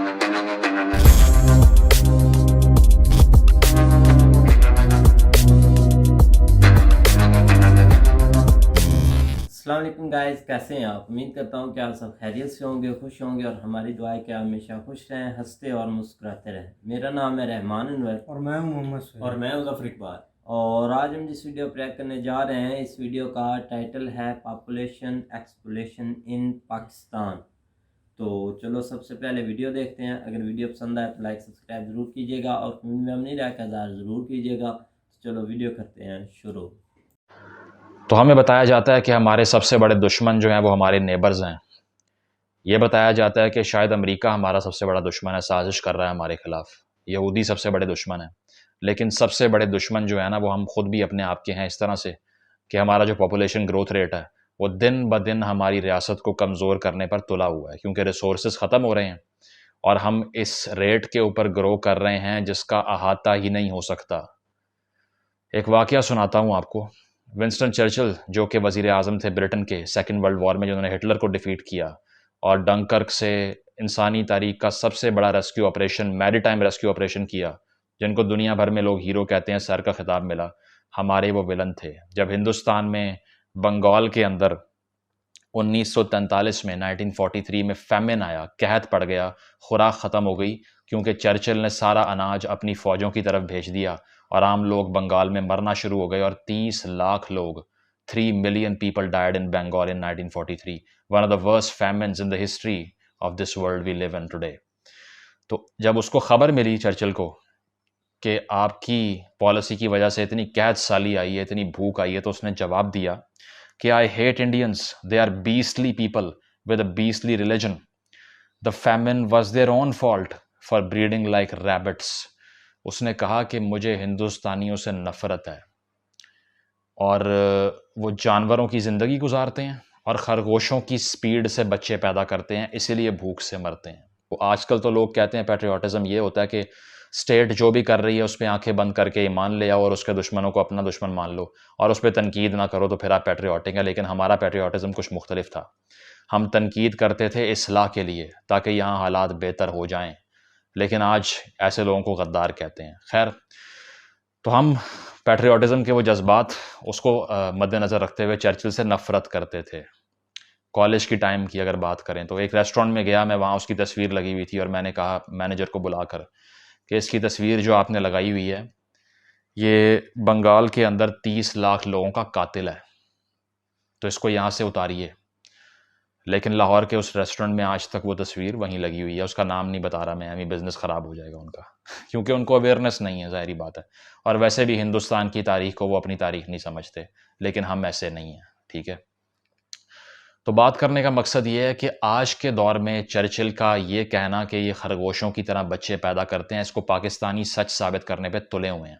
अस्सलाम वालेकुम गाइस, कैसे हैं आप? उम्मीद करता हूँ कि आप सब खैरियत से होंगे, खुश होंगे और हमारी दुआ है कि आप हमेशा खुश रहें, हंसते और मुस्कुराते रहें। मेरा नाम है रहमान अनवर और मैं हूं मोहम्मद सुहेल। और मैं ज़फ़र इकबाल। और आज हम जिस वीडियो पर रिएक्ट करने जा रहे हैं, इस वीडियो का टाइटल है पॉपुलेशन एक्सप्लोरेशन इन पाकिस्तान। तो चलो सबसे पहले वीडियो देखते हैं। अगर वीडियो पसंद आए तो लाइक सब्सक्राइब ज़रूर कीजिएगा और कमेंट में हम नहीं रहा हज़ार ज़रूर कीजिएगा। तो चलो वीडियो करते हैं शुरू। तो हमें बताया जाता है कि हमारे सबसे बड़े दुश्मन जो हैं वो हमारे नेबर्स हैं। ये बताया जाता है कि शायद अमेरिका हमारा सबसे बड़ा दुश्मन है, साजिश कर रहा है हमारे खिलाफ। यहूदी सबसे बड़े दुश्मन है, लेकिन सबसे बड़े दुश्मन जो है ना वो हम खुद भी अपने आप के हैं, इस तरह से कि हमारा जो पॉपुलेशन ग्रोथ रेट है वो दिन ब दिन हमारी रियासत को कमज़ोर करने पर तुला हुआ है, क्योंकि रिसोर्सेज ख़त्म हो रहे हैं और हम इस रेट के ऊपर ग्रो कर रहे हैं जिसका अहाता ही नहीं हो सकता। एक वाक़या सुनाता हूँ आपको। विंस्टन चर्चिल, जो कि वज़ीर आज़म थे ब्रिटेन के सेकेंड वर्ल्ड वॉर में, जिन्होंने हिटलर को डिफ़ीट किया और डंकर्क से इंसानी तारीख का सबसे बड़ा rescue operation, maritime rescue operation किया, जिनको दुनिया भर में लोग हीरो कहते हैं, सर का खिताब मिला, हमारे वो विलन थे। जब हिंदुस्तान में बंगाल के अंदर 1943 में 1943 में फैमिन आया, कहत पड़ गया, खुराक ख़त्म हो गई, क्योंकि चर्चिल ने सारा अनाज अपनी फ़ौजों की तरफ भेज दिया और आम लोग बंगाल में मरना शुरू हो गए और 30 लाख लोग, 3 million people died in Bengal in 1943, one of the worst famines in the history of this world we live in today. तो जब उसको खबर मिली चर्चिल को कि आपकी पॉलिसी की वजह से इतनी कैद साली आई है, इतनी भूख आई है, तो उसने जवाब दिया कि I hate Indians, they are beastly people with a beastly religion, the famine was their own fault for breeding like rabbits. उसने कहा कि मुझे हिंदुस्तानियों से नफ़रत है और वो जानवरों की ज़िंदगी गुजारते हैं और खरगोशों की स्पीड से बच्चे पैदा करते हैं, इसीलिए भूख से मरते हैं। वो आजकल तो लोग कहते हैं पैट्रियोटिज़म ये होता है कि स्टेट जो भी कर रही है उस पर आंखें बंद करके ईमान ले आओ और उसके दुश्मनों को अपना दुश्मन मान लो और उस पर तनकीद ना करो, तो फिर आप पैट्रियोटिक हैं। लेकिन हमारा पैट्रियोटिज़म कुछ मुख्तलिफ था। हम तनकीद करते थे इस्लाह के लिए, ताकि यहाँ हालात बेहतर हो जाएं, लेकिन आज ऐसे लोगों को गद्दार कहते हैं। खैर, तो हम पैट्रियोटिज़म के वो जज्बात उसको मद्देनज़र रखते हुए चर्चिल से नफ़रत करते थे। कॉलेज की टाइम की अगर बात करें तो एक रेस्टोरेंट में गया मैं, वहाँ उसकी तस्वीर लगी हुई थी और मैंने कहा मैनेजर को बुलाकर कि इसकी तस्वीर जो आपने लगाई हुई है ये बंगाल के अंदर 30 लाख लोगों का कातिल है, तो इसको यहाँ से उतारिए। लेकिन लाहौर के उस रेस्टोरेंट में आज तक वो तस्वीर वहीं लगी हुई है। उसका नाम नहीं बता रहा मैं, अभी बिज़नेस ख़राब हो जाएगा उनका क्योंकि उनको अवेयरनेस नहीं है, ज़ाहिरी बात है। और वैसे भी हिंदुस्तान की तारीख़ को वो अपनी तारीख़ नहीं समझते, लेकिन हम ऐसे नहीं हैं, ठीक है। तो बात करने का मकसद ये है कि आज के दौर में चर्चिल का ये कहना कि ये खरगोशों की तरह बच्चे पैदा करते हैं, इसको पाकिस्तानी सच साबित करने पे तुले हुए हैं।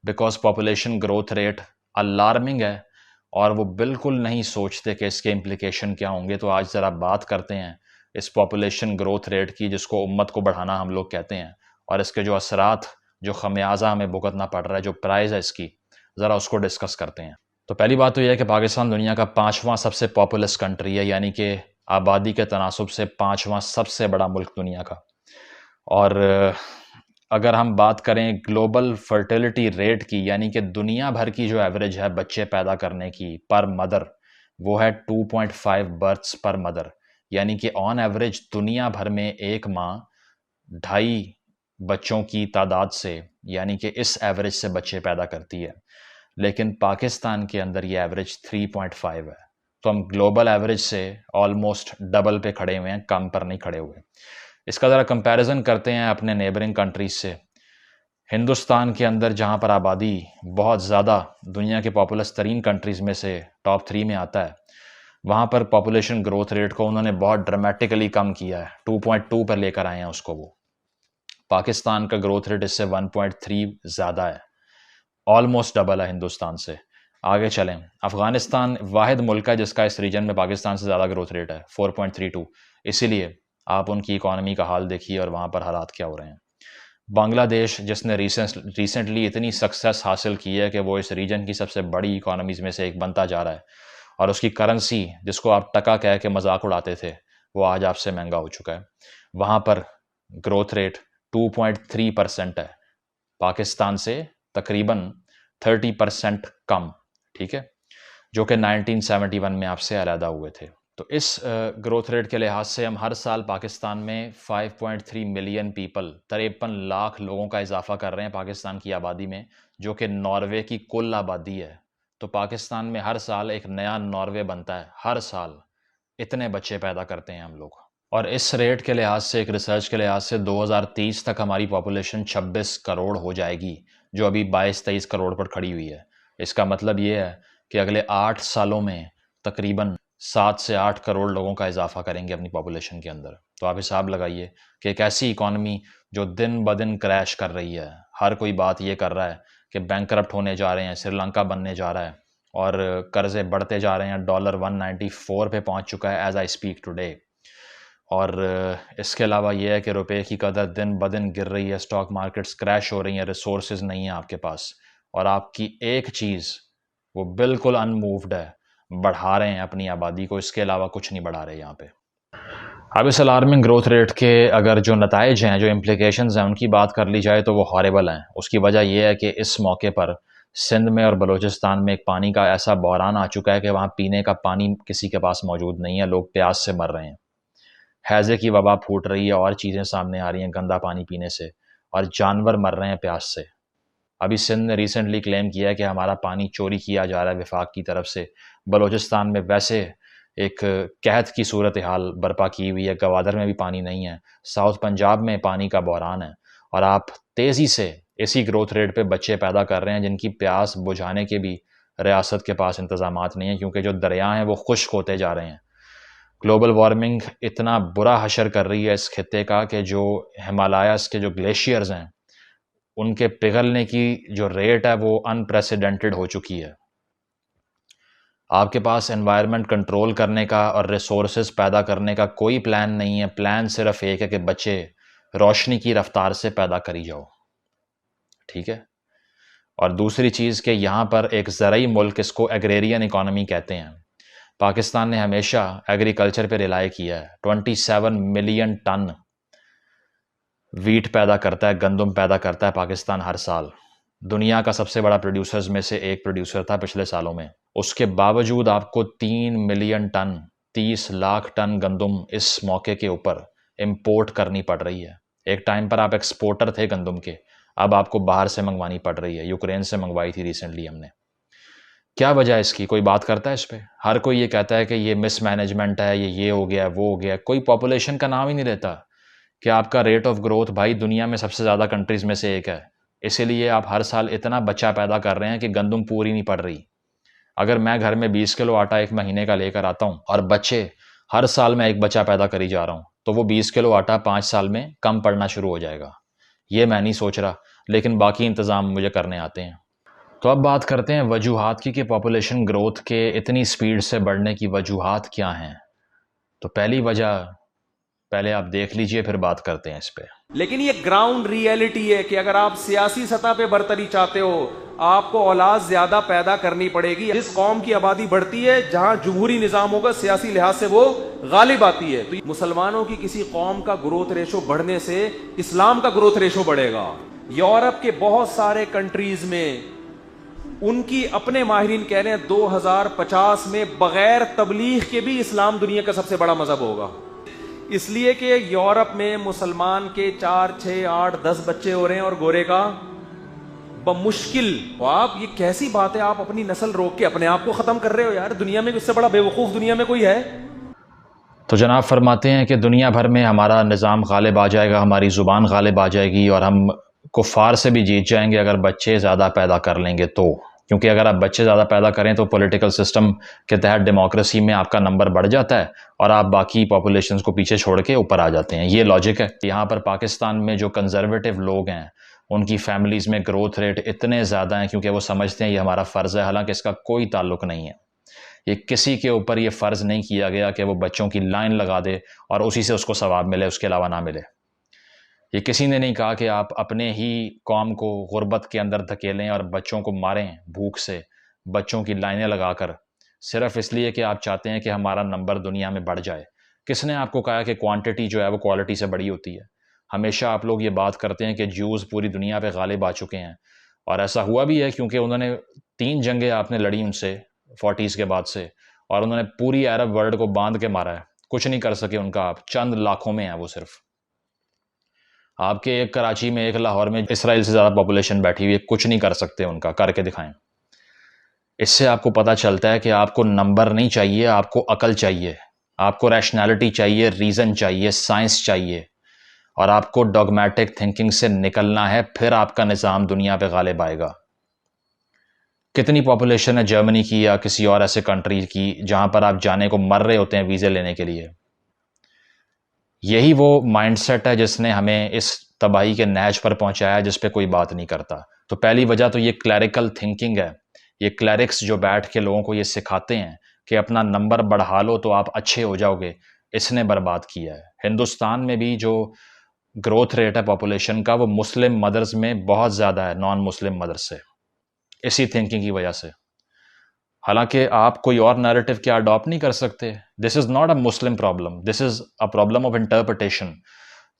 Because population growth rate alarming है और वो बिल्कुल नहीं सोचते कि इसके इम्प्लिकेशन क्या होंगे। तो आज ज़रा बात करते हैं इस पॉपुलेशन ग्रोथ रेट की, जिसको उम्मत को बढ़ाना हम लोग कहते हैं, और इसके जो असरात, जो खमियाजा हमें भुगतना पड़ रहा है, जो प्राइस है इसकी, ज़रा उसको डिस्कस करते हैं। तो पहली बात तो यह है कि पाकिस्तान दुनिया का 5वां सबसे पॉपुलस कंट्री है, यानी कि आबादी के तनासुब से 5वां सबसे बड़ा मुल्क दुनिया का। और अगर हम बात करें ग्लोबल फर्टिलिटी रेट की, यानी कि दुनिया भर की जो एवरेज है बच्चे पैदा करने की पर मदर, वो है 2.5 बर्थ्स पर मदर, यानी कि ऑन एवरेज दुनिया भर में एक माँ 2.5 बच्चों की तादाद से, यानी कि इस एवरेज से बच्चे पैदा करती है। लेकिन पाकिस्तान के अंदर ये एवरेज 3.5 है। तो हम ग्लोबल एवरेज से ऑलमोस्ट डबल पे खड़े हुए हैं, कम पर नहीं खड़े हुए। इसका ज़रा कंपैरिजन करते हैं अपने नेबरिंग कंट्रीज से। हिंदुस्तान के अंदर जहाँ पर आबादी बहुत ज़्यादा, दुनिया के पॉपुलस तरीन कंट्रीज़ में से टॉप 3 में आता है, वहाँ पर पॉपुलेशन ग्रोथ रेट को उन्होंने बहुत ड्रामेटिकली कम किया है, 2.2 पर लेकर आए हैं उसको। वो पाकिस्तान का ग्रोथ रेट इससे 1.3 ज़्यादा है, ऑलमोस्ट डबल है हिंदुस्तान से। आगे चलें, अफ़गानिस्तान वाहिद मुल्क है जिसका इस रीजन में पाकिस्तान से ज़्यादा ग्रोथ रेट है, 4.32। इसीलिए आप उनकी इकॉनमी का हाल देखिए और वहाँ पर हालात क्या हो रहे हैं। बांग्लादेश, जिसने रिसेंटली इतनी सक्सेस हासिल की है कि वो इस रीजन की सबसे बड़ी इकॉनमीज़ में से एक बनता जा रहा है, और उसकी करेंसी, जिसको आप टका कह के मजाक उड़ाते थे, वो आज आपसे महंगा हो चुका है। वहाँ पर ग्रोथ रेट 2.3% है, पाकिस्तान से तकरीबन 30% कम, ठीक है, जो कि 1971 में आपसे अलहदा हुए थे। तो इस ग्रोथ रेट के लिहाज से हम हर साल पाकिस्तान में 5.3 मिलियन पीपल, 53 लाख लोगों का इजाफा कर रहे हैं पाकिस्तान की आबादी में, जो कि नॉर्वे की कुल आबादी है। तो पाकिस्तान में हर साल एक नया नॉर्वे बनता है, हर साल इतने बच्चे पैदा करते हैं हम लोग। और इस रेट के लिहाज से, एक रिसर्च के लिहाज से 2030 तक हमारी पॉपुलेशन 26 करोड़ हो जाएगी, जो अभी 22-23 करोड़ पर खड़ी हुई है। इसका मतलब ये है कि अगले 8 सालों में तकरीबन 7 से 8 करोड़ लोगों का इजाफा करेंगे अपनी पॉपुलेशन के अंदर। तो आप हिसाब लगाइए कि एक ऐसी इकॉनमी जो दिन ब दिन क्रैश कर रही है, हर कोई बात ये कर रहा है कि बैंकरप्ट होने जा रहे हैं, श्रीलंका बनने जा रहा है और कर्जे बढ़ते जा रहे हैं, डॉलर 194 पे पहुंच चुका है एज आई स्पीक टुडे। और इसके अलावा ये है कि रुपए की कदर दिन ब दिन गिर रही है, स्टॉक मार्केट्स क्रैश हो रही हैं, रिसोर्सेज नहीं है आपके पास, और आपकी एक चीज़ वो बिल्कुल अनमूव्ड है, बढ़ा रहे हैं अपनी आबादी को, इसके अलावा कुछ नहीं बढ़ा रहे यहाँ पे। अब इस अलार्मिंग ग्रोथ रेट के अगर जो नताइज हैं, जो इम्प्लिकेशंस हैं, उनकी बात कर ली जाए तो वो हॉरेबल हैं। उसकी वजह यह है कि इस मौके पर सिंध में और बलूचिस्तान में एक पानी का ऐसा बहरान आ चुका है कि वहाँ पीने का पानी किसी के पास मौजूद नहीं है, लोग प्यास से मर रहे हैं, हैज़े की वबा फूट रही है और चीज़ें सामने आ रही हैं गंदा पानी पीने से, और जानवर मर रहे हैं प्यास से। अभी सिंध ने रिसेंटली क्लेम किया है कि हमारा पानी चोरी किया जा रहा है विफाक की तरफ से। बलूचिस्तान में वैसे एक कहत की सूरत हाल बर्पा की हुई है, गवादर में भी पानी नहीं है, साउथ पंजाब में पानी का बहरान है, और आप तेज़ी से इसी ग्रोथ रेट पे बच्चे पैदा कर रहे हैं जिनकी प्यास बुझाने के भी रियासत के पास इंतजामात नहीं है, क्योंकि जो दरिया हैं वो खुश्क होते जा रहे हैं। ग्लोबल वार्मिंग इतना बुरा हशर कर रही है इस खित्ते का कि जो हिमालयाज़ के जो ग्लेशियर्स हैं उनके पिघलने की जो रेट है वो अनप्रेसिडेंटेड हो चुकी है। आपके पास एनवायरनमेंट कंट्रोल करने का और रिसोर्सेज पैदा करने का कोई प्लान नहीं है। प्लान सिर्फ एक है कि बच्चे रोशनी की रफ्तार से पैदा करी जाओ, ठीक है। और दूसरी चीज़ कि यहाँ पर एक ज़रई मुल्क, इसको एग्रेरियन इकॉनमी कहते हैं, पाकिस्तान ने हमेशा एग्रीकल्चर पे रिलाई किया है। 27 मिलियन टन वीट पैदा करता है, गंदम पैदा करता है पाकिस्तान हर साल। दुनिया का सबसे बड़ा प्रोड्यूसर्स में से एक प्रोड्यूसर था पिछले सालों में। उसके बावजूद आपको 3 मिलियन टन, 30 लाख टन गंदम इस मौके के ऊपर इंपोर्ट करनी पड़ रही है। एक टाइम पर आप एक्सपोर्टर थे गंदम के, अब आपको बाहर से मंगवानी पड़ रही है। यूक्रेन से मंगवाई थी रिसेंटली हमने। क्या वजह है इसकी? कोई बात करता है इस पर? हर कोई ये कहता है कि ये मिसमैनेजमेंट है, ये हो गया, वो हो गया। कोई पॉपुलेशन का नाम ही नहीं लेता कि आपका रेट ऑफ ग्रोथ भाई दुनिया में सबसे ज़्यादा कंट्रीज़ में से एक है, इसीलिए आप हर साल इतना बच्चा पैदा कर रहे हैं कि गंदम पूरी नहीं पड़ रही। अगर मैं घर में 20 किलो आटा एक महीने का लेकर आता हूँ और बच्चे हर साल मैं एक बच्चा पैदा करी जा रहा हूँ, तो वो 20 किलो आटा 5 साल में कम पड़ना शुरू हो जाएगा। ये मैं नहीं सोच रहा, लेकिन बाकी इंतज़ाम मुझे करने आते हैं। तो अब बात करते हैं वजूहात की कि पॉपुलेशन ग्रोथ के इतनी स्पीड से बढ़ने की वजूहात क्या हैं। तो पहली वजह पहले आप देख लीजिए, फिर बात करते हैं इस पे। लेकिन ये ग्राउंड रियलिटी है कि अगर आप सियासी सतह पे बरतरी चाहते हो, आपको औलाद ज्यादा पैदा करनी पड़ेगी। जिस कौम की आबादी बढ़ती है, जहां जमहूरी निजाम होगा, सियासी लिहाज से वो गालिब आती है। तो मुसलमानों की किसी कौम का ग्रोथ रेशो बढ़ने से इस्लाम का ग्रोथ रेशो बढ़ेगा। यूरोप के बहुत सारे कंट्रीज में उनकी अपने माहिरीन कह रहे हैं 2050 में बगैर तबलीग के भी इस्लाम दुनिया का सबसे बड़ा मजहब होगा। इसलिए कि यूरोप में मुसलमान के 4, 6, 8, 10 बच्चे हो रहे हैं और गोरे का बमुश्किल। आप ये कैसी बात है, आप अपनी नस्ल रोक के अपने आप को खत्म कर रहे हो यार। दुनिया में इससे बड़ा बेवकूफ दुनिया में कोई है? तो जनाब फरमाते हैं कि दुनिया भर में हमारा निज़ाम गालिब आ जाएगा, हमारी ज़ुबान गालिब आ जाएगी और हम कुफ़ार से भी जीत जाएंगे अगर बच्चे ज़्यादा पैदा कर लेंगे तो। क्योंकि अगर आप बच्चे ज़्यादा पैदा करें तो पॉलिटिकल सिस्टम के तहत डेमोक्रेसी में आपका नंबर बढ़ जाता है और आप बाकी पॉपुलेशंस को पीछे छोड़ के ऊपर आ जाते हैं। ये लॉजिक है। यहाँ पर पाकिस्तान में जो कंजर्वेटिव लोग हैं उनकी फैमिलीज़ में ग्रोथ रेट इतने ज़्यादा हैं क्योंकि वो समझते हैं ये हमारा फ़र्ज़ है, हालांकि इसका कोई ताल्लुक़ नहीं है। ये किसी के ऊपर ये फ़र्ज़ नहीं किया गया कि वो बच्चों की लाइन लगा दे और उसी से उसको सवाब मिले, उसके अलावा ना मिले। ये किसी ने नहीं कहा कि आप अपने ही कौम को गुर्बत के अंदर धकेलें और बच्चों को मारें भूख से, बच्चों की लाइनें लगाकर, सिर्फ इसलिए कि आप चाहते हैं कि हमारा नंबर दुनिया में बढ़ जाए। किसने आपको कहा कि क्वांटिटी जो है वो क्वालिटी से बड़ी होती है? हमेशा आप लोग ये बात करते हैं कि ज्यूज़ पूरी दुनिया पे गालिब आ चुके हैं, और ऐसा हुआ भी है क्योंकि उन्होंने 3 जंगें आपने लड़ी उनसे 40s के बाद से, और उन्होंने पूरी अरब वर्ल्ड को बांध के मारा है। कुछ नहीं कर सके उनका, आप चंद लाखों में है वो सिर्फ। आपके एक कराची में, एक लाहौर में इसराइल से ज़्यादा पॉपुलेशन बैठी हुई है, कुछ नहीं कर सकते उनका, करके दिखाएं। इससे आपको पता चलता है कि आपको नंबर नहीं चाहिए, आपको अकल चाहिए, आपको रैशनैलिटी चाहिए, रीज़न चाहिए, साइंस चाहिए, और आपको डॉगमेटिक थिंकिंग से निकलना है, फिर आपका निज़ाम दुनिया पे गालिब आएगा। कितनी पॉपुलेशन है जर्मनी की या किसी और ऐसे कंट्री की जहां पर आप जाने को मर रहे होते हैं वीज़े लेने के लिए? यही वो माइंडसेट है जिसने हमें इस तबाही के नहज पर पहुंचाया जिस पे कोई बात नहीं करता। तो पहली वजह तो ये क्लैरिकल थिंकिंग है। ये क्लैरिक्स जो बैठ के लोगों को ये सिखाते हैं कि अपना नंबर बढ़ा लो तो आप अच्छे हो जाओगे, इसने बर्बाद किया है। हिंदुस्तान में भी जो ग्रोथ रेट है पॉपुलेशन का, वो मुस्लिम मदर्स में बहुत ज़्यादा है नॉन मुस्लिम मदर्स से, इसी थिंकिंग की वजह से। हालांकि आप कोई और नैरेटिव क्या अडॉप्ट नहीं कर सकते। This is not a Muslim problem, this is a problem of interpretation.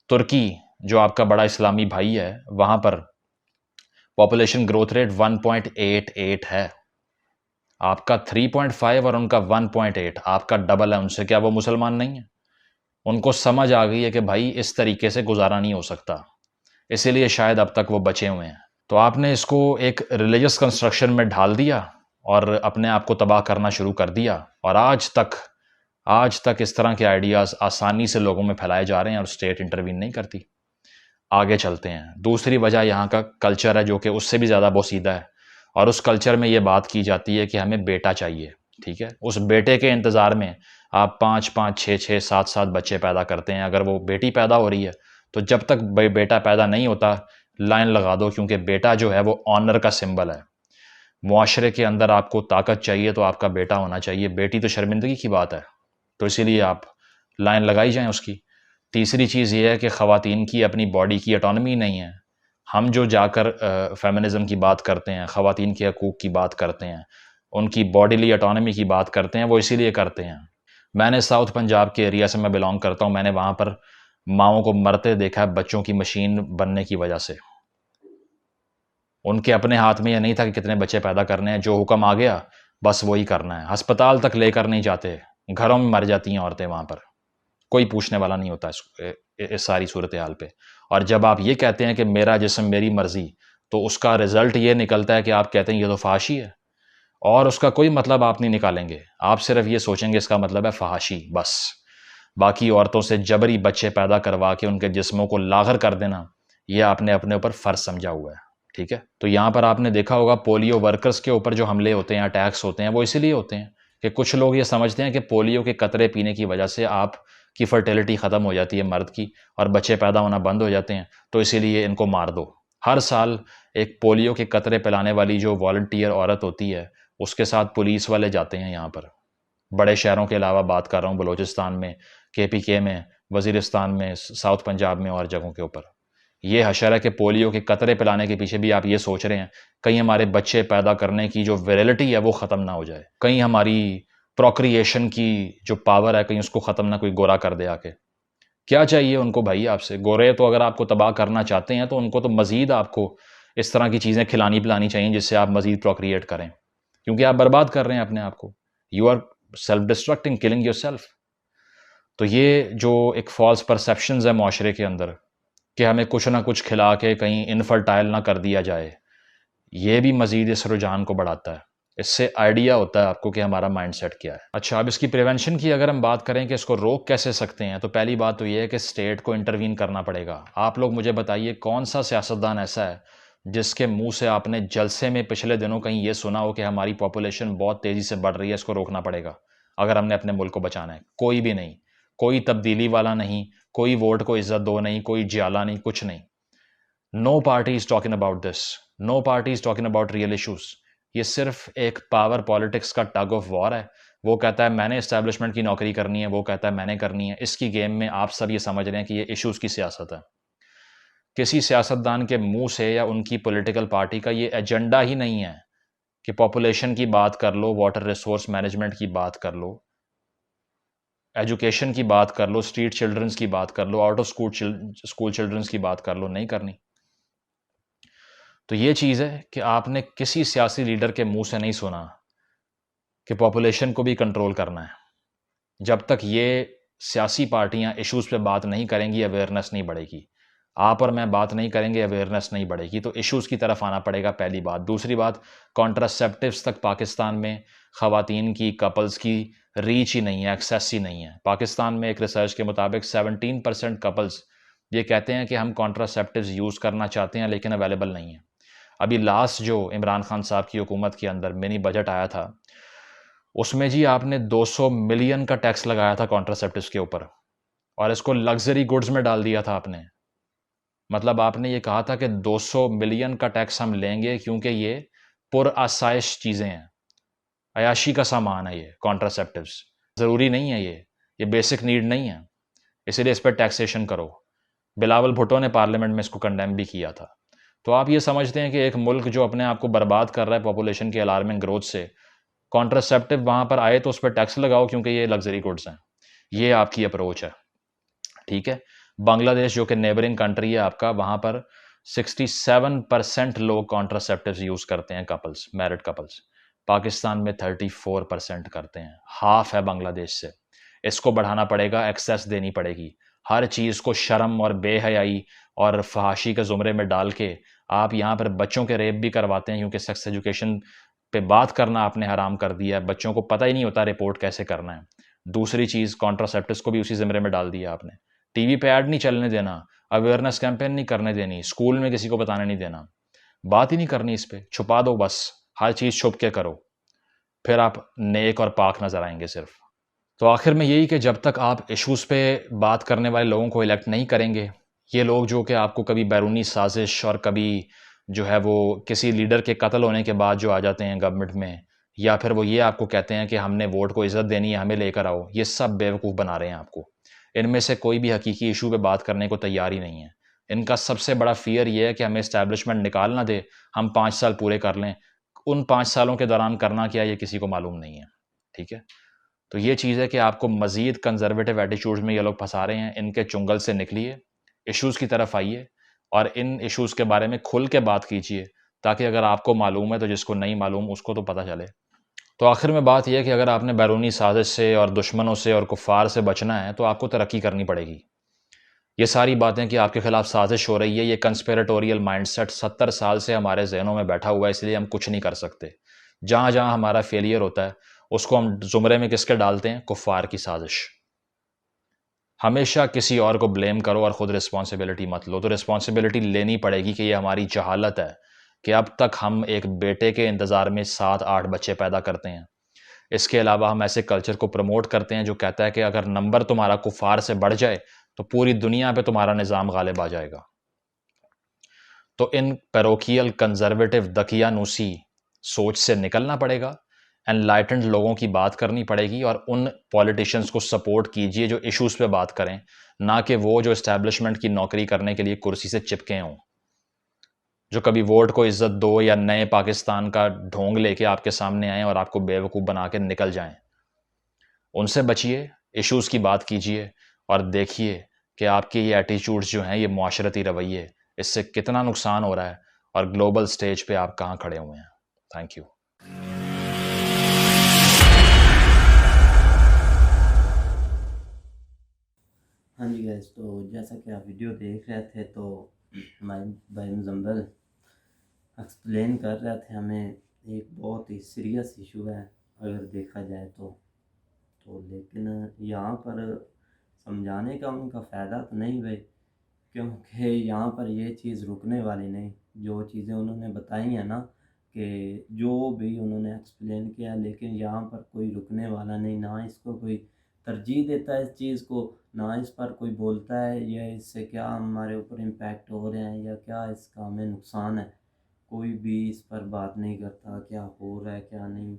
तुर्की जो आपका बड़ा इस्लामी भाई है, वहाँ पर पॉपुलेशन ग्रोथ रेट 1.88 है, आपका 3.5 और उनका 1.8, आपका डबल है उनसे। क्या वो मुसलमान नहीं है? उनको समझ आ गई है कि भाई इस तरीके से गुजारा नहीं हो सकता, इसीलिए शायद अब तक वो बचे हुए हैं। तो आपने इसको एक रिलीजियस कंस्ट्रक्शन में ढाल दिया और अपने आप को तबाह करना शुरू कर दिया, और आज तक इस तरह के आइडियाज़ आसानी से लोगों में फैलाए जा रहे हैं और स्टेट इंटरवीन नहीं करती। आगे चलते हैं। दूसरी वजह यहाँ का कल्चर है जो कि उससे भी ज़्यादा बोसीदा है, और उस कल्चर में ये बात की जाती है कि हमें बेटा चाहिए। ठीक है, उस बेटे के इंतज़ार में आप 5-5, 6-6, 7-7 बच्चे पैदा करते हैं। अगर वो बेटी पैदा हो रही है तो जब तक बेटा पैदा नहीं होता लाइन लगा दो, क्योंकि बेटा जो है वो ऑनर का सिंबल है। मुआशरे के अंदर आपको ताकत चाहिए तो आपका बेटा होना चाहिए, बेटी तो शर्मिंदगी की बात है, तो इसीलिए आप लाइन लगाई जाएं उसकी। तीसरी चीज़ ये है कि ख़वातीन की अपनी बॉडी की ऑटोनॉमी नहीं है। हम जो जाकर फेमिनिज़म की बात करते हैं, ख़वातीन के हकूक़ की बात करते हैं, उनकी बॉडीली ऑटोनॉमी की बात करते हैं, वो इसीलिए करते हैं। मैंने साउथ पंजाब के एरिया से मैं बिलोंग करता हूँ, मैंने वहाँ पर माओं को मरते देखा है बच्चों की मशीन बनने की वजह से। उनके अपने हाथ में यह नहीं था कि कितने बच्चे पैदा करने हैं, जो हुक्म आ गया बस वही करना है। अस्पताल तक लेकर नहीं जाते, घरों में मर जाती हैं औरतें वहाँ पर, कोई पूछने वाला नहीं होता इस सारी सूरत हाल पे। और जब आप ये कहते हैं कि मेरा जिस्म मेरी मर्जी, तो उसका रिजल्ट ये निकलता है कि आप कहते हैं ये तो फहाशी है, और उसका कोई मतलब आप नहीं निकालेंगे। आप सिर्फ ये सोचेंगे इसका मतलब है फहाशी, बस। बाकी औरतों से जबरी बच्चे पैदा करवा के उनके जिस्मों को लागर कर देना, ये आपने अपने ऊपर फ़र्ज समझा हुआ है। ठीक है, तो यहाँ पर आपने देखा होगा पोलियो वर्कर्स के ऊपर जो हमले होते हैं, अटैक्स होते हैं, वो इसीलिए होते हैं कि कुछ लोग ये समझते हैं कि पोलियो के कतरे पीने की वजह से आपकी फर्टिलिटी ख़त्म हो जाती है मर्द की, और बच्चे पैदा होना बंद हो जाते हैं, तो इसीलिए इनको मार दो। हर साल एक पोलियो के कतरे पिलाने वाली जो वॉलंटियर औरत होती है, उसके साथ पुलिस वाले जाते हैं। यहाँ पर बड़े शहरों के अलावा बात कर रहा हूँ, बलूचिस्तान में, KPK में, वज़ीरिस्तान में, साउथ पंजाब में और जगहों के ऊपर ये हशर है कि पोलियो के कतरे पिलाने के पीछे भी आप ये सोच रहे हैं कहीं हमारे बच्चे पैदा करने की जो विरिलिटी है वो ख़त्म ना हो जाए, कहीं हमारी प्रोक्रिएशन की जो पावर है कहीं उसको ख़त्म ना कोई गोरा कर दे आके। क्या चाहिए उनको भाई आपसे? गोरे तो अगर आपको तबाह करना चाहते हैं तो उनको तो मज़ीद आपको इस तरह की चीज़ें खिलानी पिलानी चाहिए जिससे आप मज़ीद प्रोक्रिएट करें, क्योंकि आप बर्बाद कर रहे हैं अपने आप को। You are self destructing, killing your self. तो ये जो एक फॉल्स परसेप्शंस है माशरे के अंदर कि हमें कुछ ना कुछ खिला के कहीं इनफर्टाइल ना कर दिया जाए, ये भी मज़ीद इस रुझान को बढ़ाता है। इससे आइडिया होता है आपको कि हमारा माइंडसेट क्या है। अच्छा, अब इसकी प्रिवेंशन की अगर हम बात करें कि इसको रोक कैसे सकते हैं, तो पहली बात तो ये है कि स्टेट को इंटरवीन करना पड़ेगा। आप लोग मुझे बताइए कौन सा सियासतदान ऐसा है जिसके मुंह से आपने जलसे में पिछले दिनों कहीं ये सुना हो कि हमारी पॉपुलेशन बहुत तेज़ी से बढ़ रही है, इसको रोकना पड़ेगा अगर हमने अपने मुल्क को बचाना है? कोई भी नहीं, कोई तब्दीली वाला नहीं, कोई वोट को इज्जत दो नहीं, कोई जियाला नहीं, कुछ नहीं। No party is talking about this, no party is talking about real issues. ये सिर्फ एक पावर पॉलिटिक्स का टग ऑफ वॉर है। वो कहता है मैंने एस्टैब्लिशमेंट की नौकरी करनी है, वो कहता है मैंने करनी है। इसकी गेम में आप सब ये समझ रहे हैं कि ये इशूज़ की सियासत है। किसी सियासतदान के मुंह से या उनकी पॉलिटिकल पार्टी का ये एजेंडा ही नहीं है कि पॉपुलेशन की बात कर लो, वाटर रिसोर्स मैनेजमेंट की बात कर लो। एजुकेशन की बात कर लो, स्ट्रीट चिल्ड्रंस की बात कर लो, आउट ऑफ स्कूल चिल्ड्रंस की बात कर लो, नहीं करनी। तो ये चीज़ है कि आपने किसी सियासी लीडर के मुंह से नहीं सुना कि पॉपुलेशन को भी कंट्रोल करना है। जब तक ये सियासी पार्टियां इश्यूज़ पे बात नहीं करेंगी, अवेयरनेस नहीं बढ़ेगी। आप और मैं बात नहीं करेंगे, अवेयरनेस नहीं बढ़ेगी। तो इश्यूज़ की तरफ आना पड़ेगा, पहली बात। दूसरी बात, कॉन्ट्रासेप्टिव्स तक पाकिस्तान में ख़वातीन की, कपल्स की रीच ही नहीं है, एक्सेस ही नहीं है। पाकिस्तान में एक रिसर्च के मुताबिक 17% कपल्स ये कहते हैं कि हम कॉन्ट्रासेप्टिव्स यूज़ करना चाहते हैं लेकिन अवेलेबल नहीं है। अभी लास्ट जो इमरान खान साहब की हुकूमत के अंदर मिनी बजट आया था, उसमें जी आपने 200 मिलियन का टैक्स लगाया था कॉन्ट्रासेप्टिव्स के ऊपर, और इसको लग्जरी गुड्स में डाल दिया था आपने। मतलब आपने ये कहा था कि 200 मिलियन का टैक्स हम लेंगे क्योंकि ये पुरआसाइश चीज़ें हैं, अयाशी का सामान है ये कॉन्ट्रासेप्टिव्स, ज़रूरी नहीं है ये बेसिक नीड नहीं है, इसीलिए इस पर टैक्सेशन करो। बिलावल भुट्टो ने पार्लियामेंट में इसको कंडेम भी किया था। तो आप ये समझते हैं कि एक मुल्क जो अपने आप को बर्बाद कर रहा है पॉपुलेशन की अलार्मिंग ग्रोथ से, कॉन्ट्रासेप्टिव वहाँ पर आए तो उस पर टैक्स लगाओ क्योंकि ये लग्जरी गुड्स हैं। ये आपकी अप्रोच है, ठीक है। बांग्लादेश जो कि नेबरिंग कंट्री है आपका, वहाँ पर 67% लोग कॉन्ट्रासेप्टिव्स यूज़ करते हैं, कपल्स, मैरिड कपल्स। पाकिस्तान में 34% करते हैं, हाफ है बांग्लादेश से। इसको बढ़ाना पड़ेगा, एक्सेस देनी पड़ेगी। हर चीज़ को शर्म और बेहयाई और फहाशी के ज़ुमरे में डाल के आप यहाँ पर बच्चों के रेप भी करवाते हैं, क्योंकि सेक्स एजुकेशन पे बात करना आपने हराम कर दिया है। बच्चों को पता ही नहीं होता रिपोर्ट कैसे करना है। दूसरी चीज़, कॉन्ट्रासेप्टिव्स को भी उसी ज़िम्मे में डाल दिया आपने। टीवी पे ऐड नहीं चलने देना, अवेयरनेस कैंपेन नहीं करने देनी, स्कूल में किसी को बताने नहीं देना, बात ही नहीं करनी इस पे, छुपा दो बस, हर चीज़ छुप के करो, फिर आप नेक और पाक नज़र आएंगे सिर्फ। तो आखिर में यही कि जब तक आप इश्यूज़ पे बात करने वाले लोगों को इलेक्ट नहीं करेंगे, ये लोग जो कि आपको कभी बैरूनी साजिश और कभी जो है वो किसी लीडर के कत्ल होने के बाद जो आ जाते हैं गवर्नमेंट में, या फिर वो ये आपको कहते हैं कि हमने वोट को इज़्ज़त देनी है, हमें लेकर आओ, ये सब बेवकूफ़ बना रहे हैं आपको। इनमें से कोई भी हकीकी इशू पे बात करने को तैयार ही नहीं है। इनका सबसे बड़ा फ़ियर ये है कि हमें एस्टैब्लिशमेंट निकाल ना दे, हम 5 साल पूरे कर लें। उन 5 सालों के दौरान करना क्या है, ये किसी को मालूम नहीं है, ठीक है। तो ये चीज़ है कि आपको मज़ीद कंज़र्वेटिव एटीट्यूड्स में ये लोग फंसा रहे हैं। इनके चुंगल से निकलिए, इश्यूज़ की तरफ आइए और इन इश्यूज़ के बारे में खुल के बात कीजिए, ताकि अगर आपको मालूम है तो जिसको नहीं मालूम उसको तो पता चले। तो आखिर में बात यह है कि अगर आपने बैरूनी साजिश से और दुश्मनों से और कुफ़ार से बचना है तो आपको तरक्की करनी पड़ेगी। ये सारी बातें कि आपके खिलाफ साजिश हो रही है, ये कंस्पिरेटोरियल माइंडसेट 70 साल से हमारे ज़हनों में बैठा हुआ है, इसलिए हम कुछ नहीं कर सकते। जहाँ जहाँ हमारा फेलियर होता है उसको हम ज़ुमरे में किसके डालते हैं? कुफ़ार की साजिश। हमेशा किसी और को ब्लेम करो और ख़ुद रिस्पॉन्सिबिलिटी मत लो। तो रिस्पॉन्सिबिलिटी लेनी पड़ेगी कि ये हमारी जहालत है कि अब तक हम एक बेटे के इंतज़ार में 7-8 बच्चे पैदा करते हैं। इसके अलावा हम ऐसे कल्चर को प्रमोट करते हैं जो कहता है कि अगर नंबर तुम्हारा कुफ़ार से बढ़ जाए तो पूरी दुनिया पे तुम्हारा निज़ाम गालिब आ जाएगा। तो इन पैरोकियल कंजर्वेटिव दकियानूसी सोच से निकलना पड़ेगा, एनलाइटेंड लोगों की बात करनी पड़ेगी और उन पॉलिटिशियंस को सपोर्ट कीजिए जो इश्यूज़ पे बात करें, ना कि वो जो एस्टैब्लिशमेंट की नौकरी करने के लिए कुर्सी से चिपके हों, जो कभी वोट को इज्जत दो या नए पाकिस्तान का ढोंग लेके आपके सामने आएँ और आपको बेवकूफ़ बना के निकल जाएं। उनसे बचिए, इश्यूज़ की बात कीजिए और देखिए कि आपके ये एटीट्यूड्स जो हैं, ये मुआशरती रवैये, इससे कितना नुकसान हो रहा है और ग्लोबल स्टेज पे आप कहाँ खड़े हुए हैं। Thank you. हाँ जी गैस, तो जैसा कि आप वीडियो देख रहे थे तो हमारे भाई मुजम्मिल एक्सप्लेन कर रहे थे हमें, एक बहुत ही सीरियस इशू है अगर देखा जाए तो लेकिन यहाँ पर समझाने का उनका फ़ायदा तो नहीं भाई, क्योंकि यहाँ पर ये चीज़ रुकने वाली नहीं। जो चीज़ें उन्होंने बताई हैं ना, कि जो भी उन्होंने एक्सप्लेन किया, लेकिन यहाँ पर कोई रुकने वाला नहीं, ना इसको कोई तरजीह देता है इस चीज़ को, ना इस पर कोई बोलता है या इससे क्या हमारे ऊपर इम्पैक्ट हो रहे हैं या क्या इसका हमें नुकसान है। कोई भी इस पर बात नहीं करता, क्या हो रहा है क्या नहीं,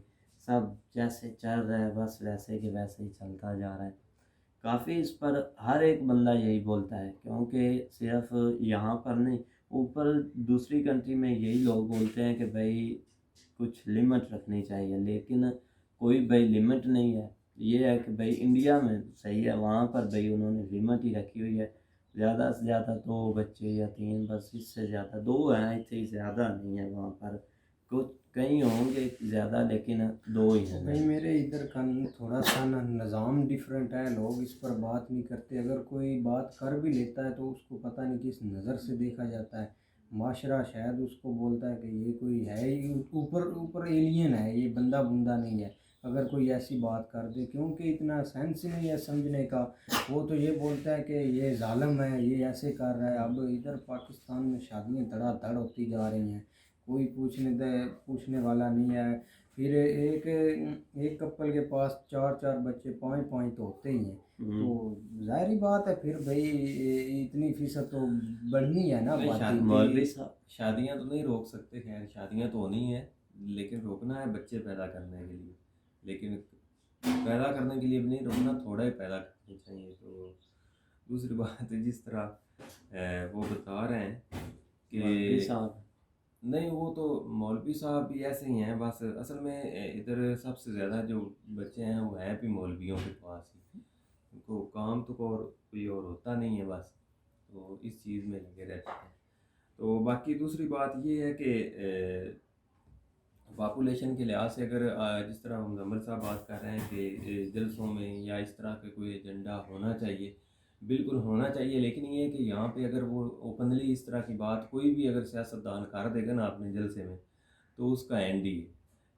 सब जैसे चल रहा है बस वैसे के वैसे ही चलता जा रहा है। काफ़ी इस पर हर एक बंदा यही बोलता है, क्योंकि सिर्फ यहाँ पर नहीं, ऊपर दूसरी कंट्री में यही लोग बोलते हैं कि भाई कुछ लिमिट रखनी चाहिए, लेकिन कोई भाई लिमिट नहीं है। ये है कि भाई इंडिया में सही है, वहाँ पर भाई उन्होंने लिमिट ही रखी हुई है, ज़्यादा से ज़्यादा 2 बच्चे या 3, बस इससे ज़्यादा 2 हैं, इससे ज़्यादा नहीं है वहाँ पर। कुछ कहीं होंगे ज़्यादा, लेकिन 2 ही तो हैं। भाई मेरे इधर का थोड़ा सा ना निज़ाम डिफरेंट है, लोग इस पर बात नहीं करते। अगर कोई बात कर भी लेता है तो उसको पता नहीं किस नज़र से देखा जाता है। माशरा शायद उसको बोलता है कि ये कोई है ही ऊपर ऊपर एलियन है, ये बंदा बुंदा नहीं है अगर कोई ऐसी बात कर दे, क्योंकि इतना सेंस ही नहीं है समझने का। वो तो ये बोलता है कि ये जालिम है, ये ऐसे कर रहा है। अब इधर पाकिस्तान में शादियाँ धड़ाधड़ होती जा रही हैं, कोई पूछने वाला नहीं है। फिर एक कपल के पास 4 4 बच्चे 5 5 तो होते ही हैं। तो जाहिर बात है फिर भाई इतनी फीसद तो बढ़नी है ना आबादी की। मौलवी साहब शादियाँ तो नहीं रोक सकते, खैर शादियाँ तो होनी है, लेकिन रोकना है बच्चे पैदा करने के लिए। लेकिन पैदा करने के लिए भी नहीं रोकना, थोड़ा ही पैदा करनी चाहिए। तो दूसरी बात जिस तरह वो बता रहे हैं मौलवी कि साहब नहीं, वो तो मौलवी साहब भी ऐसे ही हैं बस। असल में इधर सबसे ज़्यादा जो बच्चे हैं वो हैं भी मौलवियों के पास ही, उनको काम तो कोई और होता नहीं है बस, तो इस चीज़ में लगे रहते हैं। तो बाकी दूसरी बात ये है कि पॉपुलेशन के लिहाज से अगर जिस तरह मुज़म्मिल साहब बात कर रहे हैं कि जलसों में या इस तरह का कोई एजेंडा होना चाहिए, बिल्कुल होना चाहिए। लेकिन ये है कि यहाँ पे अगर वो ओपनली इस तरह की बात कोई भी अगर सियासतदान कर देगा ना अपने जलसे में, तो उसका एंड ही है।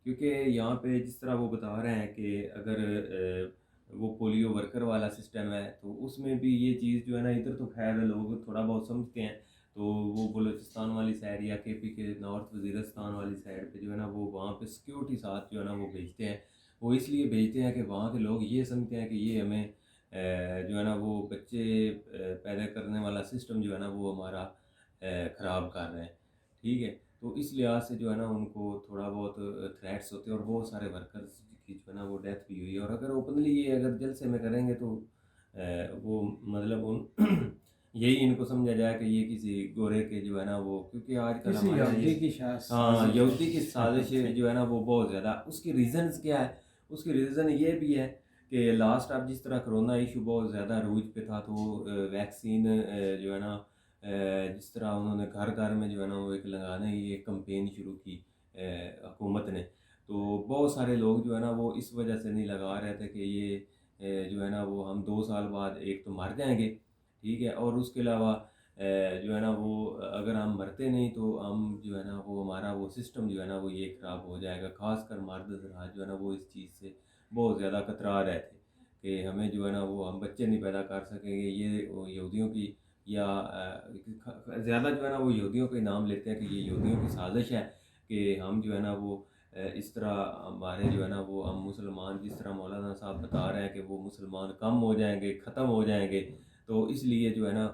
क्योंकि यहाँ पे जिस तरह वो बता रहे हैं कि अगर वो पोलियो वर्कर वाला सिस्टम है, तो उसमें भी ये चीज़ जो है ना, इधर तो खैर लोग थोड़ा बहुत समझते हैं, तो वो बलूचिस्तान वाली साइड या केपी के नॉर्थ वज़ीरिस्तान वाली साइड पे जो है ना, वो वहाँ पे सिक्योरिटी साथ जो है ना वो भेजते हैं। वो इसलिए भेजते हैं कि वहाँ के लोग ये समझते हैं कि ये हमें जो है ना वो बच्चे पैदा करने वाला सिस्टम जो है ना वो हमारा ख़राब कर रहे हैं। ठीक है, तो इस लिहाज से जो है ना उनको थोड़ा बहुत थ्रेट्स होते हैं, और बहुत सारे वर्कर्स की जो है ना वो डेथ भी हुई है। और अगर ओपनली ये अगर जलसे में करेंगे तो वो मतलब उन यही इनको समझा जाए कि ये किसी गोरे के जो है ना वो, क्योंकि आजकल किसी हमारे यहूदी की हाँ साजिश यहूदी की साजिश जो है ना वो बहुत ज़्यादा। उसकी रीज़न्स क्या है? उसकी रीज़न ये भी है कि लास्ट अब जिस तरह कोरोना इशू बहुत ज़्यादा रूज पे था, तो वैक्सीन जो है ना जिस तरह उन्होंने घर घर में जो है ना वो एक लगाने की एक कंपेन शुरू की हुकूमत ने, तो बहुत सारे लोग जो है ना वो इस वजह से नहीं लगा रहे थे कि ये जो है ना वो हम 2 साल बाद एक तो मर जाएंगे, ठीक है, और उसके अलावा जो है ना वो अगर हम मरते नहीं तो हम जो है ना वो हमारा वो सिस्टम जो है ना वो ये ख़राब हो जाएगा। ख़ासकर मर्द हज़रात जो है ना वो इस चीज़ से बहुत ज़्यादा कतरा रहे थे कि हमें जो है ना वो हम बच्चे नहीं पैदा कर सकेंगे। ये वो यहूदियों की या ज़्यादा जो है ना वो यहूदियों के नाम लेते हैं कि ये यहूदियों की साजिश है कि हम जो है ना वो इस तरह हमारे जो है ना वो हम मुसलमान, जिस तरह मौलाना साहब बता रहे हैं कि वो मुसलमान कम हो जाएंगे, ख़त्म हो जाएंगे, तो इसलिए जो है ना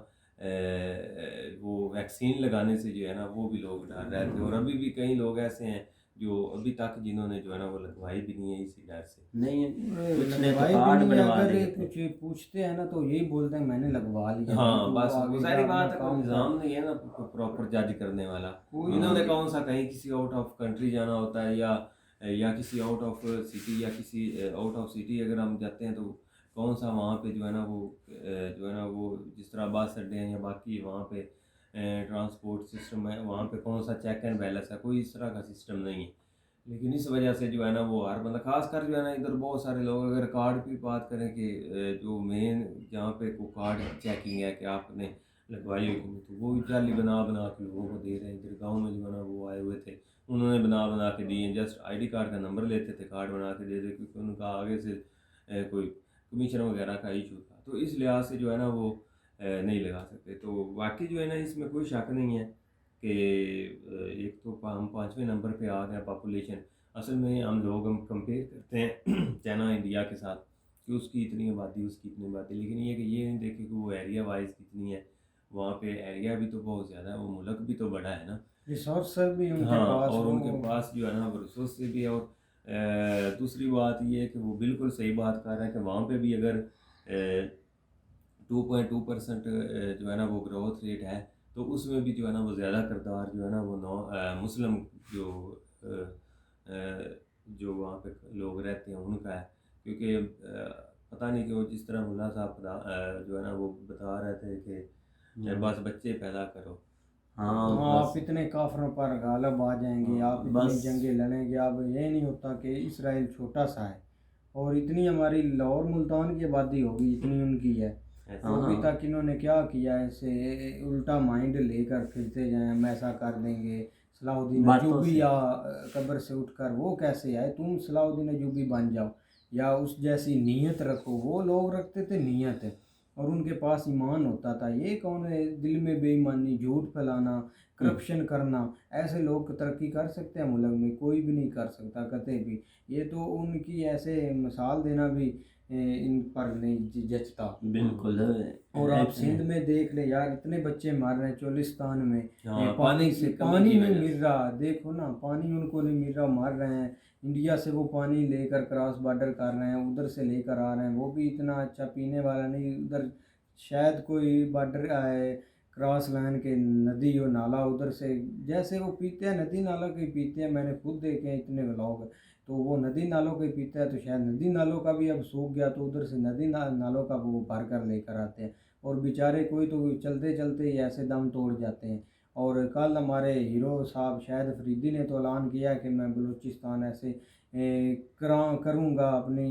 वो वैक्सीन लगाने से जो है ना वो भी लोग डर रहे थे। और अभी भी कई लोग ऐसे हैं जो अभी तक जिन्होंने जो है ना वो लगवाई भी नहीं है इसी डर से। नहीं, कुछ ने तो लगवाई भी कार्ड नहीं है। बनवा अगर लिए थे। कुछ पूछते हैं ना तो यही बोलते हैं मैंने लगवा लिया। हाँ तो बस आगे वो सारी अपना बात है, कोई काम निज़ाम नहीं है ना प्रॉपर जज करने वाला। कोई इन्होंने कौन सा कहीं किसी आउट ऑफ कंट्री जाना होता है या किसी आउट ऑफ सिटी या किसी आउट ऑफ सिटी अगर हम जाते हैं, तो कौन सा वहाँ पे जो है ना वो जो है ना वो जिस तरह बस अड्डे हैं या बाकी वहाँ पे ट्रांसपोर्ट सिस्टम है, वहाँ पे कौन सा चेक एंड बैलेंस है, कोई इस तरह का सिस्टम नहीं है। लेकिन इस वजह से जो है ना वो हर बंदा, खासकर जो है ना इधर बहुत सारे लोग, अगर कार्ड की बात करें कि जो मेन जहाँ पे को कार्ड चेकिंग है कि आपने लगवाई होगी, तो वो जाली बना बना के लोगों को दे रहे हैं। इधर गांव में जो है ना वो आए हुए थे, उन्होंने बना बना के दिए, जस्ट आईडी कार्ड का नंबर लेते थे, कार्ड बना के दे दे, क्योंकि उनका आगे से कोई कमीशन वगैरह का इशू था। तो इस लिहाज से जो है ना वो नहीं लगा सकते। तो बाकी जो है ना इसमें कोई शक नहीं है कि एक तो हम 5वें नंबर पे आ गए पॉपुलेशन। असल में हम कंपेयर करते हैं चाइना इंडिया के साथ कि उसकी इतनी आबादी, उसकी इतनी आबादी, लेकिन ये नहीं देखे कि वो एरिया वाइज कितनी है। वहाँ पे एरिया भी तो बहुत ज़्यादा है, वो मुल्क भी तो बड़ा है ना, रिसोर्स भी उनके हाँ, पास और हो। उनके पास जो है ना वो रिसोर्स से भी है। और दूसरी बात ये है कि वो बिल्कुल सही बात कर रहे हैं कि वहाँ पे भी अगर 2.2% जो है ना वो ग्रोथ रेट है, तो उसमें भी जो है ना वो ज़्यादा किरदार जो है ना वो मुस्लिम जो जो वहाँ पे लोग रहते हैं उनका है। क्योंकि पता नहीं क्यों जिस तरह मुल्ला साहब जो है ना वो बता रहे थे कि बस बच्चे पैदा करो। हाँ आप बस इतने काफरों पर गालिब आ जाएंगे, हाँ, आप इतनी बस जंगें लड़ेंगे। अब ये नहीं होता कि इसराइल छोटा सा है और इतनी हमारी लाहौर मुल्तान की आबादी होगी जितनी उनकी है, ऐसे तो अभी हाँ तक इन्होंने क्या किया? ऐसे उल्टा माइंड लेकर फिरते जाएं, हम ऐसा कर देंगे। सलाहुद्दीन बातों अयूबी से या कब्र से उठकर वो कैसे आए? तुम सलाहुद्दीन अयूबी बन जाओ या उस जैसी नीयत रखो। वो लोग रखते थे नीयत और उनके पास ईमान होता था। ये कौन है? दिल में बेईमानी, झूठ फैलाना, करप्शन करना, ऐसे लोग तरक्की कर सकते हैं मुल्क में? कोई भी नहीं कर सकता कतई भी। ये तो उनकी ऐसे मिसाल देना भी इन पर नहीं जचता। बिल्कुल और आप सिंध में देख ले यार, इतने बच्चे मर रहे हैं चोलिस्तान में। हाँ, ये पानी से की कमी पानी की नहीं वजह मिल से। रहा, देखो ना, पानी उनको नहीं मिल रहा, मर रहे हैं। इंडिया से वो पानी लेकर क्रॉस बॉर्डर कर रहे हैं, उधर से लेकर आ रहे हैं, वो भी इतना अच्छा पीने वाला नहीं। उधर शायद कोई बॉर्डर आए क्रॉस लाइन के नदी और नाला, उधर से जैसे वो पीते हैं नदी नाला के पीते हैं। मैंने खुद देखे हैं इतने लोग, तो वो नदी नालों के पीता है। तो शायद नदी नालों का भी अब सूख गया, तो उधर से नदी नालों का वो भर कर लेकर आते हैं। और बेचारे कोई तो चलते चलते ही ऐसे दम तोड़ जाते हैं। और कल हमारे हीरो साहब शायद अफरीदी ने तो ऐलान किया कि मैं बलूचिस्तान ऐसे करूँगा अपनी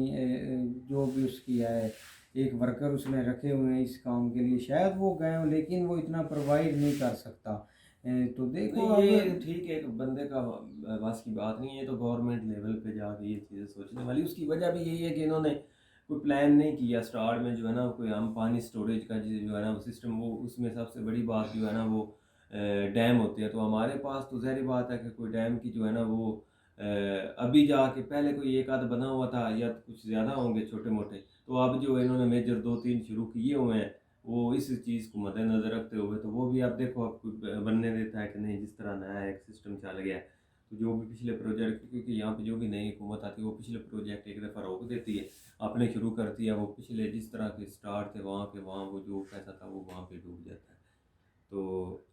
जो भी उसकी है, एक वर्कर उसने रखे हुए हैं इस काम के लिए। शायद वो गए हों, लेकिन वो इतना प्रोवाइड नहीं कर सकता। तो देखो नहीं, ये अब ठीक है, एक बंदे का बस की बात नहीं है। तो गवर्नमेंट लेवल पे जाके ये चीज़ें सोचने वाली। उसकी वजह भी यही है कि इन्होंने कोई प्लान नहीं किया स्टार्ट में, जो है ना कोई हम पानी स्टोरेज का जो है ना वो सिस्टम, वो उसमें सबसे बड़ी बात जो है ना वो डैम होते हैं। तो हमारे पास तो ज़ाहिर बात है कि कोई डैम की जो है ना वो अभी जाके पहले कोई एक आध बना हुआ था या कुछ ज़्यादा होंगे छोटे मोटे। तो अब जो इन्होंने मेजर 2-3 शुरू किए हुए हैं, वो इस चीज़ को मद्देनज़र रखते हुए, तो वो भी आप देखो आपको बनने देता है कि नहीं। जिस तरह नया एक सिस्टम चल गया है, तो जो भी पिछले प्रोजेक्ट, क्योंकि यहाँ पे जो भी नई हुकूमत आती है वो पिछले प्रोजेक्ट एक दफ़ा रोक देती है, आपने शुरू करती है, वो पिछले जिस तरह के स्टार्ट थे वहाँ के वहाँ, वो जो पैसा था वो वहाँ पे डूब जाता है। तो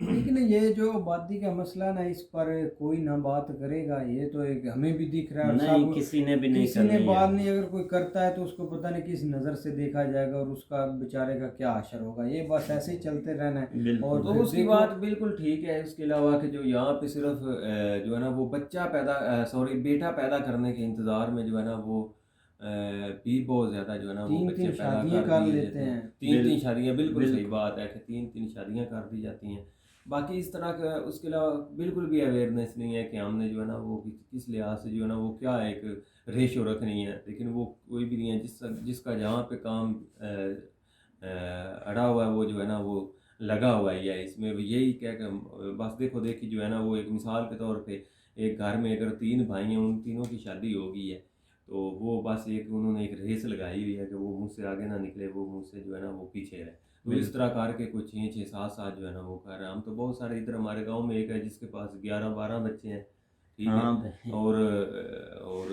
लेकिन ये जो आबादी का मसला ना, इस पर कोई ना बात करेगा। ये तो एक हमें भी दिख रहा है और नहीं, सब किसी ने भी नहीं किसी ने करनी बात है। नहीं। अगर कोई करता है तो उसको पता नहीं किस नज़र से देखा जाएगा और उसका बेचारे का क्या असर होगा। ये बस ऐसे ही चलते रहना है। बिल्कुल और तो फिर उसकी देखो बात बिल्कुल ठीक है। उसके अलावा कि जो यहाँ पे सिर्फ जो है ना वो बच्चा पैदा बेटा पैदा करने के इंतज़ार में जो है ना वो भी बहुत ज़्यादा जो है ना वो 3-3 बच्चे पैदा शादियाँ कर कर दिए लेते जाते हैं। हैं। 3-3 शादियाँ, बिल्कुल सही बिल्कुल बात है कि 3-3 शादियाँ कर दी जाती हैं। बाकी इस तरह का उसके अलावा बिल्कुल भी अवेयरनेस नहीं है कि हमने जो है ना वो किस लिहाज से जो है ना वो क्या एक रेशो रखनी है। लेकिन वो कोई भी नहीं है। जिसका जहाँ पे काम अड़ा हुआ है, वो जो है ना वो लगा हुआ ही है इसमें। यही क्या कि बस देखो देखी जो है ना वो एक मिसाल के तौर पे एक घर में अगर 3 भाई हैं, उन तीनों की शादी हो गई है, तो वो बस एक उन्होंने एक रेस लगाई हुई है कि वो मुँह से आगे ना निकले, वो मुँह से जो है ना वो पीछे रहे। तो इस तरह करके कुछ 6-6 7-7 जो है ना वो कर रहे हैं। हम तो बहुत सारे इधर हमारे गांव में एक है जिसके पास 11-12 बच्चे हैं, ठीक है। हाँ भाई और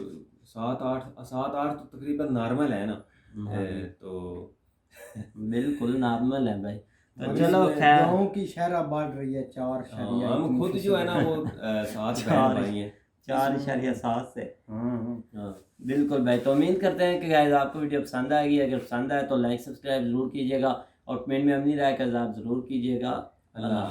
7-8 तो तकरीबन नॉर्मल है ना। हाँ तो बिल्कुल नॉर्मल है भाई। तो और चलो इसमें खैर, गाँव की शहरा बढ़ रही है 4 शरिया हम खुद जो है ना वो 7 बहन भाई हैं। 4.7 से। हाँ हाँ बिल्कुल भाई। तो उम्मीद करते हैं कि गाइस आपको वीडियो पसंद आएगी। अगर पसंद आए तो लाइक सब्सक्राइब ज़रूर कीजिएगा और कमेंट में अपनी राय का इज़हार ज़रूर कीजिएगा। अल्लाह।